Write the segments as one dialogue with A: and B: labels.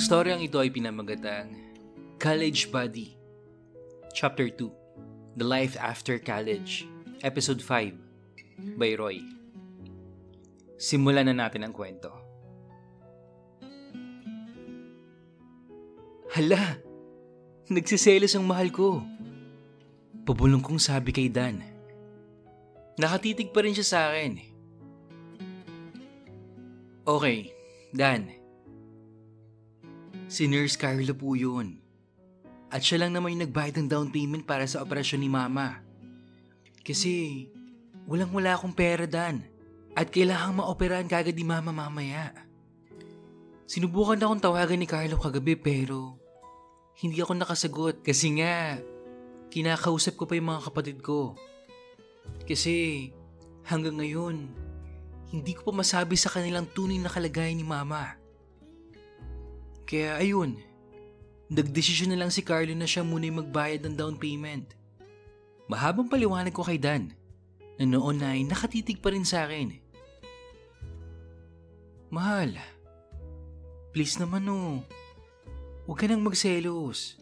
A: storyang ito ay pinamagatang College Buddy, Chapter 2, The Life After College, Episode 5, by Roy. Simulan na natin ang kwento. Hala! Nagsiselos ang mahal ko. Pabulong kong sabi kay Dan. Nakatitig pa rin siya sa akin. Okay, Dan. Si Nurse Carla po yun. At siya lang naman yung nagbayad ng down payment para sa operasyon ni Mama. Kasi walang-wala akong pera, Dan. At kailangang maoperahan kagad ni Mama mamaya. Sinubukan na akong tawagan ni Carlo kagabi pero hindi ako nakasagot. Kasi nga, kinakausap ko pa yung mga kapatid ko. Kasi hanggang ngayon, hindi ko pa masabi sa kanilang tunay na kalagayan ni Mama. Kaya ayun, nagdesisyon na lang si Carlo na siya muna yung magbayad ng down payment. Mahabang paliwanag ko kay Dan na noon ay nakatitig pa rin sa akin. Mahal, please naman huwag ka nang magselos.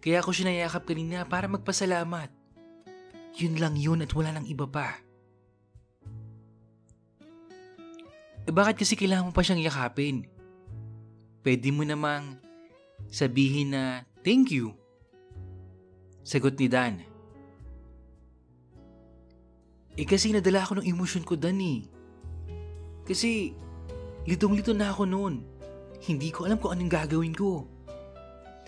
A: Kaya ako siya nayakap kanina para magpasalamat. Yun lang yun at wala nang iba pa. Bakit kasi kailangan mo pa siyang yakapin? Pwede mo namang sabihin na thank you. Sagot ni Dan. Kasi nadala ako ng emosyon ko, Dan Kasi litong-lito na ako noon. Hindi ko alam kung anong gagawin ko.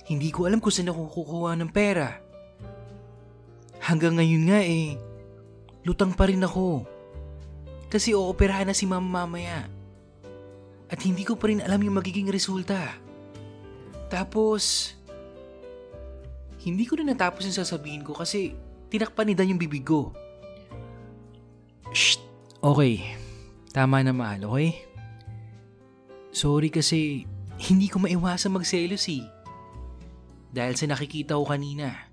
A: Hindi ko alam kung saan ako kukuha ng pera. Hanggang ngayon nga lutang pa rin ako. Kasi ooperahan na si Mama mamaya. At hindi ko pa rin alam yung magiging resulta. Tapos, hindi ko na natapos yung sasabihin ko kasi tinakpan ni Dan yung bibig ko. Shh! Okay. Tama na, mahal, okay? Sorry kasi hindi ko maiwasan magselos dahil sa nakikita ko kanina.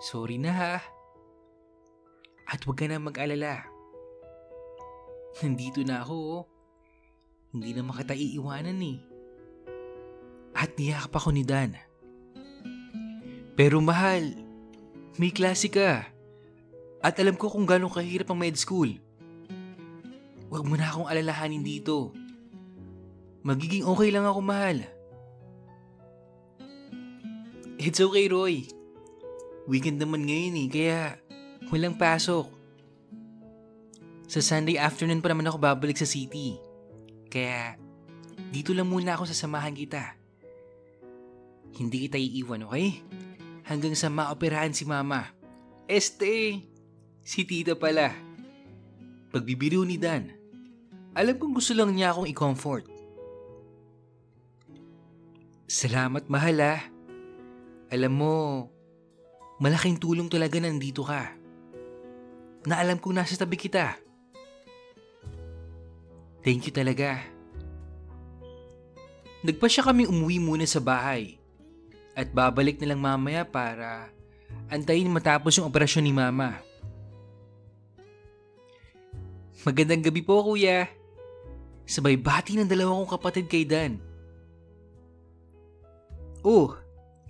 A: Sorry na ha. At huwag ka na mag-alala. Nandito na ako. Hindi na makita iiwanan At niyakap ako ni Dan. Pero mahal, may klase ka. At alam ko kung gano'ng kahirap ang med school. Huwag mo na akong alalahanin dito. Magiging okay lang ako, mahal. It's okay, Roy. Weekend naman ngayon kaya walang pasok. Sa Sunday afternoon pa naman ako babalik sa city. Kaya dito lang muna ako sasamahan kita. Hindi kita iiwan, okay? Hanggang sa maoperahan si Mama. Si Tita pala. Pagbibiro ni Dan. Alam kong gusto lang niya akong i-comfort. Salamat, mahal Alam mo, malaking tulong talaga nandito ka. Na alam kong nasa tabi kita. Thank you talaga. Nagpa siya kami umuwi muna sa bahay. At babalik na lang mamaya para antayin matapos yung operasyon ni Mama. Magandang gabi po, kuya. Sabay bati ng dalawa kong kapatid kay Dan.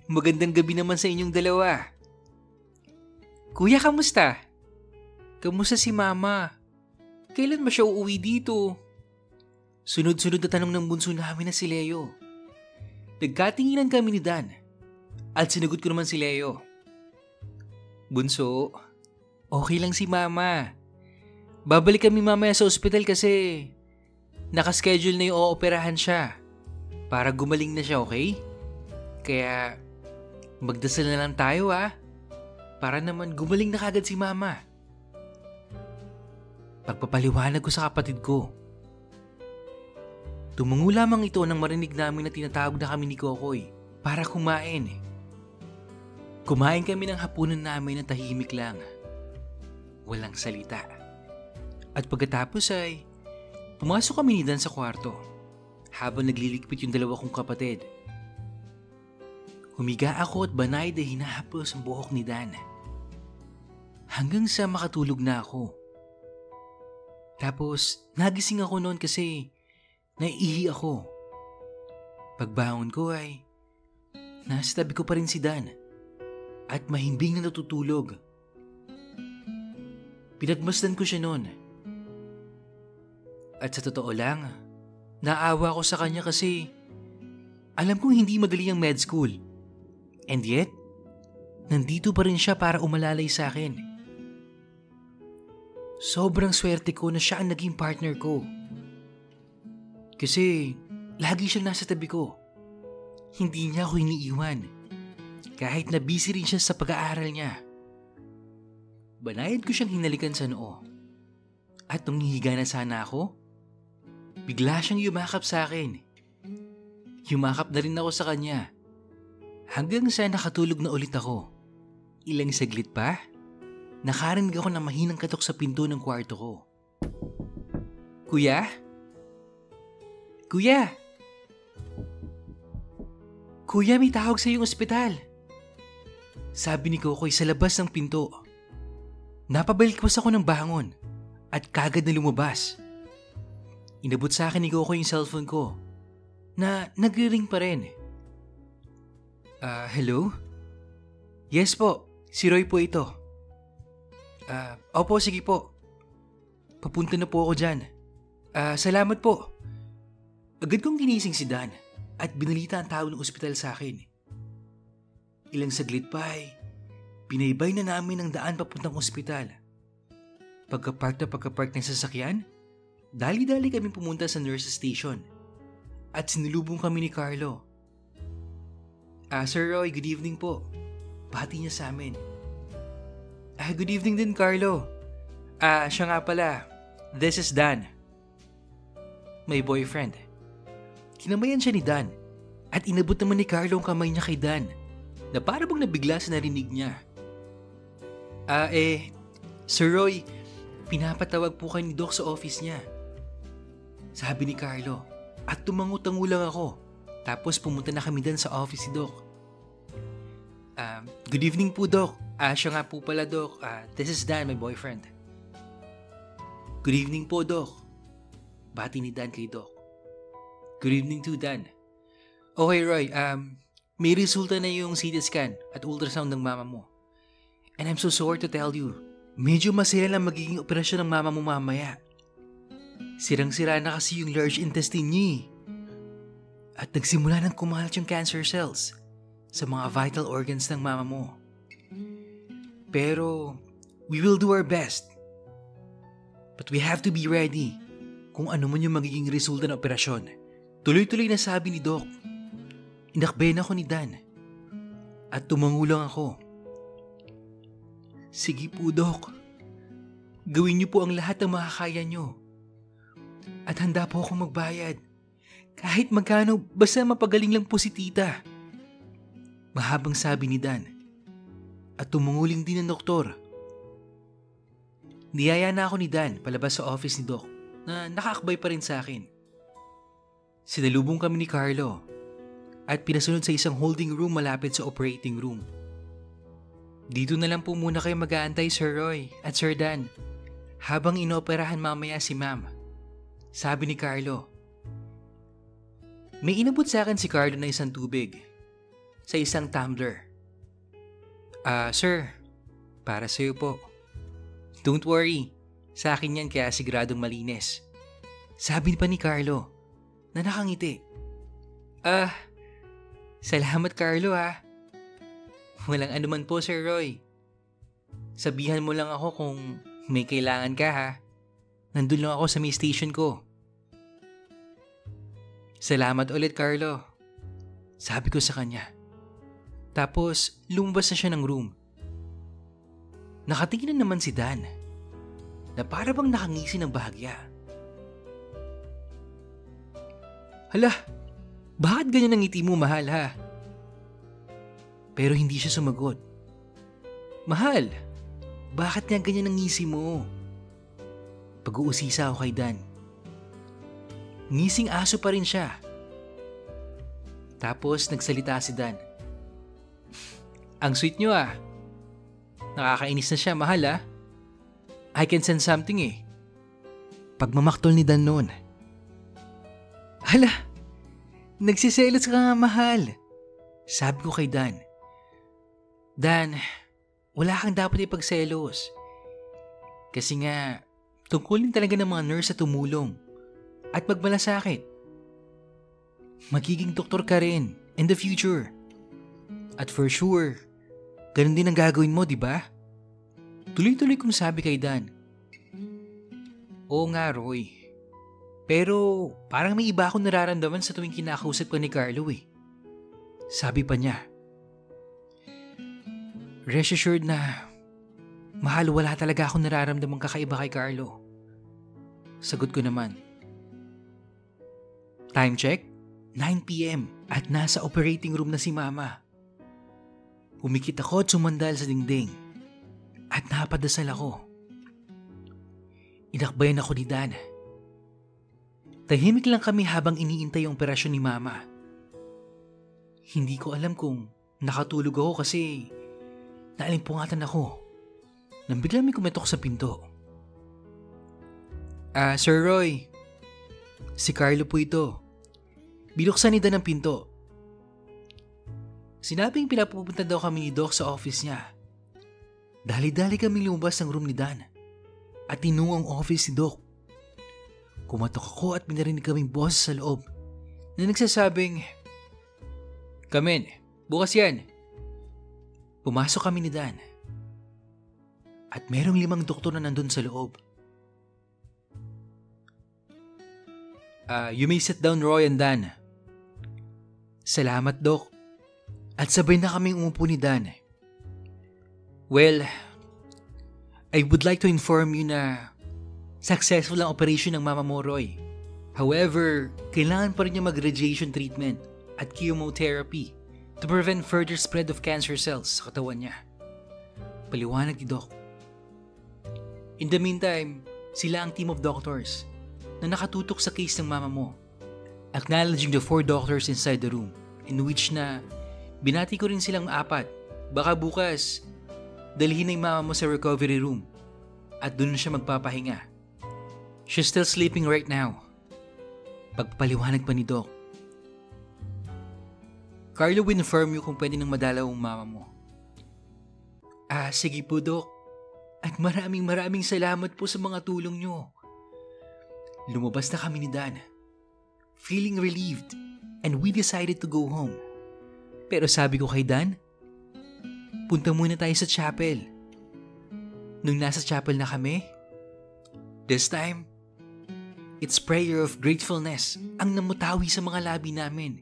A: Magandang gabi naman sa inyong dalawa. Kuya, kamusta? Kamusta si Mama? Kailan ba siya uuwi dito? Sunod-sunod na tanong ng bunso namin na si Leo. Nagkatinginan kami ni Dan. At sinagot ko naman si Leo. Bunso, okay lang si Mama. Babalik kami mamaya sa ospital kasi nakaschedule na yung ooperahan siya. Para gumaling na siya, okay? Kaya magdasal na lang tayo para naman gumaling na kagad si Mama. Pagpapaliwanag ko sa kapatid ko. Tumungo lamang ito nang marinig namin na tinatawag na kami ni Kokoy para kumain. Kumain kami ng hapunan namin na tahimik lang. Walang salita. At pagkatapos ay pumasok kami ni Dan sa kwarto habang nagliligpit yung dalawa kong kapatid. Humiga ako at banay na hinahapos ang buhok ni Dan. Hanggang sa makatulog na ako. Tapos nagising ako noon kasi naiihi ako. Pagbangon ko ay nasa tabi ko pa rin si Dan at mahimbing na natutulog. Pinagmasdan ko siya noon. At sa totoo lang, naawa ko sa kanya kasi alam kong hindi madali ang med school. And yet, nandito pa rin siya para umalalay sa akin. Sobrang swerte ko na siya ang naging partner ko. Kasi lagi siyang nasa tabi ko. Hindi niya ako iniiwan. Kahit na busy rin siya sa pag-aaral niya. Banayad ko siyang hinalikan sa noo. At nung hihiga na sana ako, bigla siyang yumakap sa akin. Yumakap na rin ako sa kanya. Hanggang sa nakatulog na ulit ako. Ilang saglit pa, nakarinig ako ng mahinang katok sa pinto ng kwarto ko. Kuya? Kuya! Kuya, may tawag sa iyong ospital. Sabi ni Kokoy sa labas ng pinto. Napabalikwas ako ng bangon at kagad na lumabas. Inabot sa akin ni Kokoy yung cellphone ko na nagre-ring pa rin. Hello? Yes po, si Roy po ito. Opo, sige po. Papunta na po ako dyan. Salamat po. Agad kong ginising si Dan at binalita ang tao ng ospital sa akin. Ilang saglit pa ay binaybay na namin ang daan papuntang ospital. Pagkapark ng sasakyan, dali-dali kami pumunta sa nurse's station at sinulubong kami ni Carlo. Sir Roy, good evening po. Bati niya sa amin. Good evening din, Carlo. Siya nga pala. This is Dan. My boyfriend. Kinamayan siya ni Dan at inabot naman ni Carlo ang kamay niya kay Dan na para bang nabigla sa narinig niya. Sir Roy, pinapatawag po kayo ni Doc sa office niya. Sabi ni Carlo at tumangu-tangu lang ako tapos pumunta na kami dan sa office si Doc. Good evening po, Doc. Siya nga po pala, Doc. This is Dan, my boyfriend. Good evening po, Doc. Bati ni Dan kay Doc. Good evening to Dan. Okay, Roy. May resulta na yung CT scan at ultrasound ng mama mo. And I'm so sorry to tell you, medyo masira lang magiging operasyon ng mama mo mamaya. Sirang-sira na kasi yung large intestine niya. At nagsimula nang kumalat yung cancer cells sa mga vital organs ng mama mo. Pero, we will do our best. But we have to be ready kung ano man yung magiging resulta ng operasyon. Tuloy-tuloy na sabi ni Doc. Inakbayan ako ni Dan. At tumangulang ako. Sige po, Doc. Gawin niyo po ang lahat ng makakaya niyo. At handa po akong magbayad. Kahit magkano, basta mapagaling lang po si tita. Mahabang sabi ni Dan. At tumunguling din ng doktor. Niyaya na ako ni Dan palabas sa office ni Doc na nakaakbay pa rin sa akin. Sinalubong kami ni Carlo at pinasunod sa isang holding room malapit sa operating room. Dito na lang po muna kayo mag-aantay, Sir Roy at Sir Dan habang inooperahan mamaya si Ma'am. Sabi ni Carlo. May inabot sa akin si Carlo na isang tubig sa isang tumbler. Sir, para sa'yo po. Don't worry, sa akin yan kaya siguradong malinis. Sabi pa ni Carlo na nakangiti. Salamat Carlo ha. Walang anuman po Sir Roy. Sabihan mo lang ako kung may kailangan ka ha. Nandun lang ako sa may station ko. Salamat ulit Carlo. Sabi ko sa kanya. Tapos lumabas na siya ng room. Nakatingin na naman si Dan na para bang nakangisi ng bahagya. Hala, bakit ganyan ang ngiti mo, mahal ha? Pero hindi siya sumagot. Mahal, bakit nga ganyan ang ngisi mo? Pag-uusisa ako kay Dan. Ngising aso pa rin siya. Tapos nagsalita si Dan. Ang sweet nyo ah. Nakakainis na siya, mahal ah. I can sense something eh. Pagmamaktol ni Dan noon. Hala, Nagsiselos ka nga, mahal. Sabi ko kay Dan. Dan, wala kang dapat ipagselos. Kasi nga, tungkulin talaga ng mga nurse sa tumulong at magmalasakit. Magiging doktor ka rin in the future. At for sure, ganun din ang gagawin mo, di ba? Tuloy-tuloy kong sabi kay Dan. Oo nga, Roy. Pero parang may iba akong nararamdaman sa tuwing kinakausap ko ni Carlo eh. Sabi pa niya. Rest assured na, mahal, wala talaga akong nararamdamang kakaiba kay Carlo. Sagot ko naman. Time check, 9 p.m. at nasa operating room na si Mama. Pumikit ako at sumandal sa dingding at napadasal ako. Inakbayan ako ni Dan. Tahimik lang kami habang iniintay ang operasyon ni Mama. Hindi ko alam kung nakatulog ako kasi naalimpungatan ako nang biglang may kumetok sa pinto. Sir Roy, si Carlo po ito. Binuksan ni Dan ang pinto. Sinabing pinapupunta daw kami ni Doc sa office niya. Dali-dali kaming lumabas ng room ni Dan at tinungo ang office ni Doc. Kumatok ako at minarinig kaming boses sa loob na nagsasabing, "Come in, bukas yan." Pumasok kami ni Dan at merong 5 doktor na nandun sa loob. You may sit down, Roy and Dan. Salamat, Doc. At sabay na kaming umupo ni Dan. Well, I would like to inform you na successful ang operation ng Mama mo, Roy. However, kailangan pa rin niya mag-radiation treatment at chemotherapy to prevent further spread of cancer cells sa katawan niya. Paliwanag ni Doc. In the meantime, sila ang team of doctors na nakatutok sa case ng Mama mo, acknowledging the 4 doctors inside the room, in which na binati ko rin silang 4. Baka bukas, dalhin na yung Mama mo sa recovery room at doon na siya magpapahinga. She's still sleeping right now. Pagpaliwanag pa ni Doc. Carlo will inform you kung pwede nang madalaw ang Mama mo. Sige po, Doc. At maraming salamat po sa mga tulong nyo. Lumabas na kami ni Dan, feeling relieved, and we decided to go home. Pero sabi ko kay Dan, punta muna tayo sa chapel. Nung nasa chapel na kami, this time, it's prayer of gratefulness ang namutawi sa mga labi namin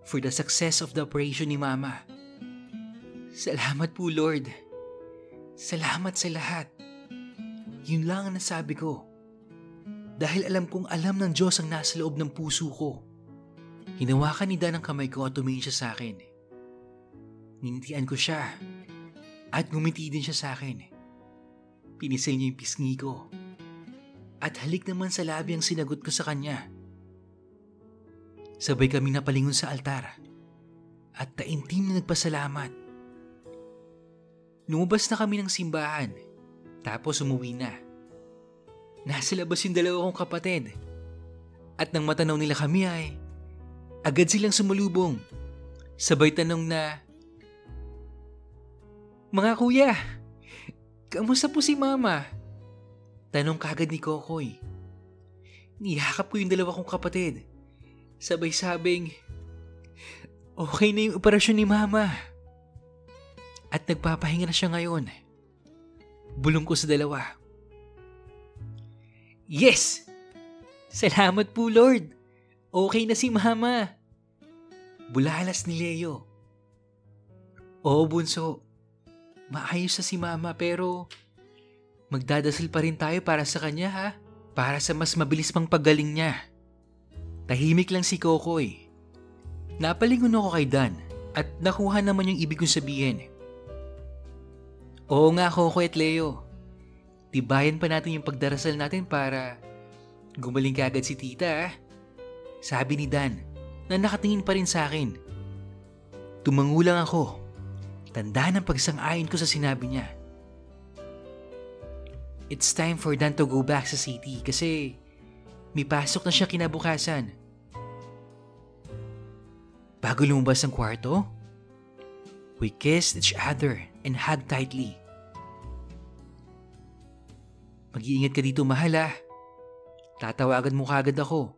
A: for the success of the operation ni Mama. Salamat po, Lord. Salamat sa lahat. Yun lang ang nasabi ko. Dahil alam kong alam ng Diyos ang nasa loob ng puso ko. Hinawakan ni Dan ang kamay ko at tumingin siya sa akin. Ninitian ko siya at ngumiti din siya sa akin. Pinisil niya yung pisngi ko at halik naman sa labi ang sinagot ko sa kanya. Sabay kami napalingon sa altar at taimtim na nagpasalamat. Lumabas na kami ng simbahan tapos umuwi na. Nasa labas yung 2 kong kapatid at nang matanaw nila kami ay agad silang sumalubong. Sabay tanong na, "Mga kuya, kamusta po si Mama?" Tanong kagad ni Kokoy. Niyakap ko yung 2 kong kapatid. Sabay sabing, "Okay na yung operasyon ni Mama. At nagpapahinga na siya ngayon." Bulong ko sa 2. "Yes! Salamat po, Lord. Okay na si Mama." Bulalas ni Leo. "Oo, bunso. Maayos na si Mama pero magdadasal pa rin tayo para sa kanya, ha? Para sa mas mabilis pang paggaling niya." Tahimik lang si Kokoy. Napalingon ako kay Dan at nakuha naman yung ibig kong sabihin. Oo nga, Kokoy at Leo. Tibayan pa natin yung pagdarasal natin para gumaling kaagad si Tita, sabi ni Dan na nakatingin pa rin sa akin. Tumango lang ako. Tanda ng pagsang-ayon ko sa sinabi niya. It's time for Dan to go back sa city kasi may pasok na siya kinabukasan. Bago lumabas ng kwarto, we kissed each other and hugged tightly. Mag-iingat ka dito, mahal ah. Tatawagan mo kagad ako.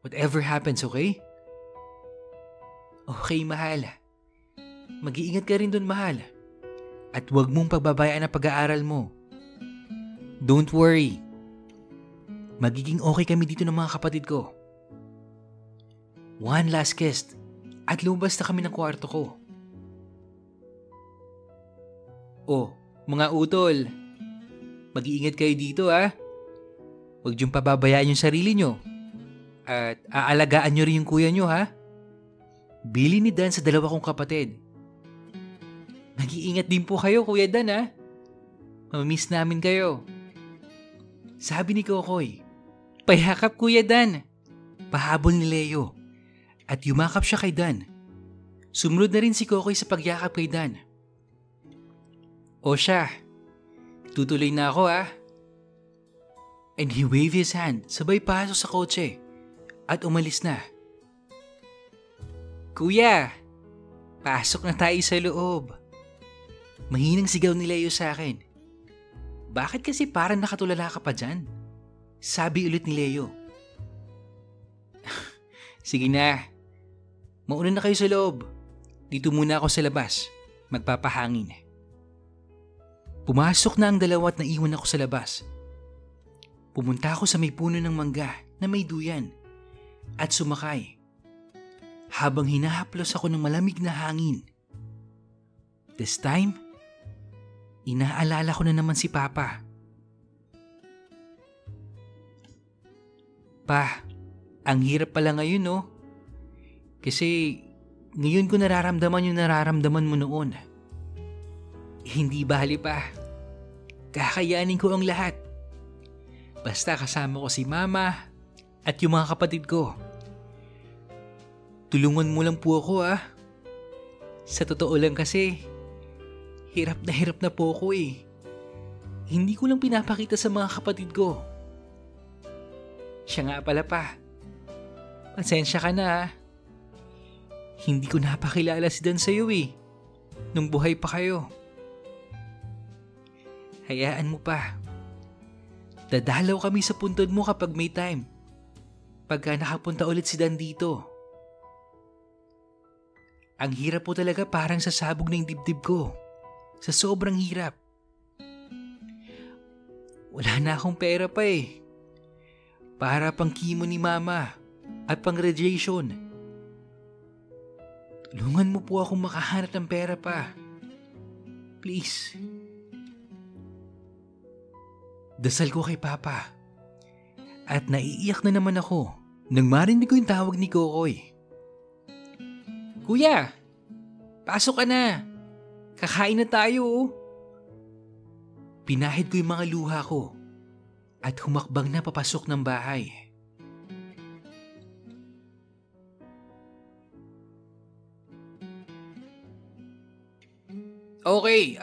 A: Whatever happens, okay? Okay, mahal. Mag-iingat ka rin dun, mahal. At huwag mong pagbabayaan ang pag-aaral mo. Don't worry. Magiging okay kami dito ng mga kapatid ko. One last kiss at lumabas na kami ng kwarto ko. Oh, mga utol. Mag-iingat kayo dito ah. Huwag niyong pababayaan yung sarili niyo. At aalagaan niyo rin yung kuya niyo ha. Bili ni Dan sa dalawa kong kapatid. Mag-iingat din po kayo, Kuya Dan ha. Mamamiss namin kayo. Sabi ni Kokoy. Payakap, Kuya Dan. Pahabol ni Leo. At yumakap siya kay Dan. Sumunod na rin si Kokoy sa pagyakap kay Dan. O siya, tutuloy na ako ha. And he waved his hand sabay pasok sa kotse at umalis na. Kuya, pasok na tayo sa loob. Mahinang sigaw ni Leo sa akin. Bakit kasi parang nakatulala ka pa dyan? Sabi ulit ni Leo. Sige na, mauna na kayo sa loob. Dito muna ako sa labas, magpapahangin. Pumasok na ang dalawa at naiwan ako sa labas. Pumunta ako sa may puno ng mangga na may duyan at sumakay. Habang hinahaplos ako ng malamig na hangin. This time, inaalala ko na naman si Papa. Pa, ang hirap pala ngayon no? Kasi ngayon ko nararamdaman yung nararamdaman mo noon. Hindi bali pa. Kakayanin ko ang lahat. Basta kasama ko si Mama at yung mga kapatid ko. Tulungan mo lang po ako ah. Sa totoo lang kasi, hirap na po ako eh. Hindi ko lang pinapakita sa mga kapatid ko. Siya nga pala pa. Pasensya ka na ah. Hindi ko napakilala si Dan sa'yo eh. Nung buhay pa kayo. Hayaan mo pa. Dadalaw kami sa puntod mo kapag may time. Pagka nakapunta ulit si Dan dito. Ang hirap po talaga parang sasabog na yung dibdib ko. Sa sobrang hirap. Wala na akong pera pa eh. Para pang chemo ni Mama at pang radiation. Tulungan mo po akong makahanap ng pera pa. Please. Dasal ko kay Papa. At naiiyak na naman ako nang marinig ko yung tawag ni Kokoy. Kuya, pasok ka na. Kakain na tayo. Pinahid ko yung mga luha ko at humakbang na papasok ng bahay. Okay,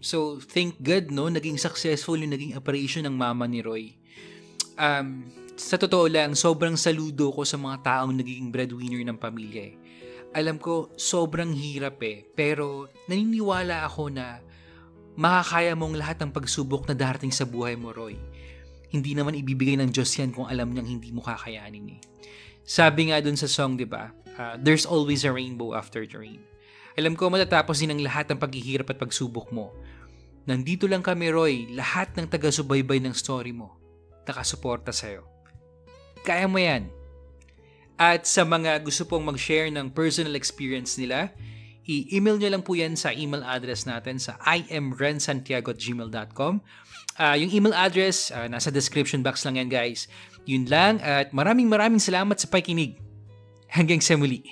A: so thank God no, naging successful yung naging operation ng mama ni Roy. Sa totoo lang, sobrang saludo ko sa mga taong naging breadwinner ng pamilya eh. Alam ko, sobrang hirap eh, pero naniniwala ako na makakaya mong lahat ng pagsubok na darating sa buhay mo, Roy. Hindi naman ibibigay ng Diyos yan kung alam niyang hindi mo kakayanin eh. Sabi nga dun sa song, di ba? There's always a rainbow after the rain. Alam ko matatapos din ang lahat ng paghihirap at pagsubok mo. Nandito lang kami, Roy, lahat ng taga-subaybay ng story mo. Nakasuporta sa'yo. Kaya mo yan. At sa mga gusto pong mag-share ng personal experience nila, i-email nyo lang po yan sa email address natin sa imrensantiago@gmail.com. Yung email address, nasa description box lang yan guys. Yun lang at maraming salamat sa pakikinig. Hanggang sa muli.